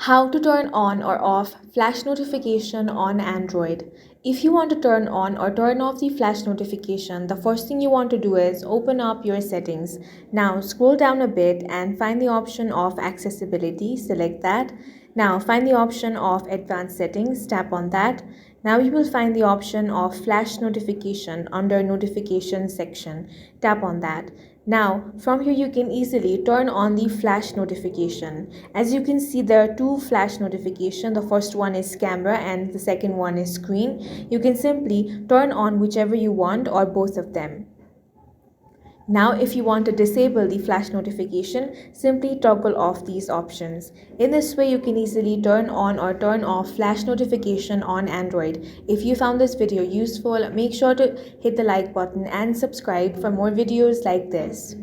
How to turn on or off flash notification on Android. If you want to turn on or turn off the flash notification, the first thing you want to do is open up your settings. Now scroll down a bit and find the option of accessibility. Select that. Now find the option of advanced settings. Tap on that. Now you will find the option of flash notification under notification section. Tap on that. Now from here you can easily turn on the flash notification. As you can see, there are two flash notifications. The first one is camera and the second one is screen. You can simply turn on whichever you want or both of them. Now if you want to disable the flash notification, simply toggle off these options. In this way you can easily turn on or turn off flash notification on Android. If you found this video useful, make sure to hit the like button and subscribe for more videos like this.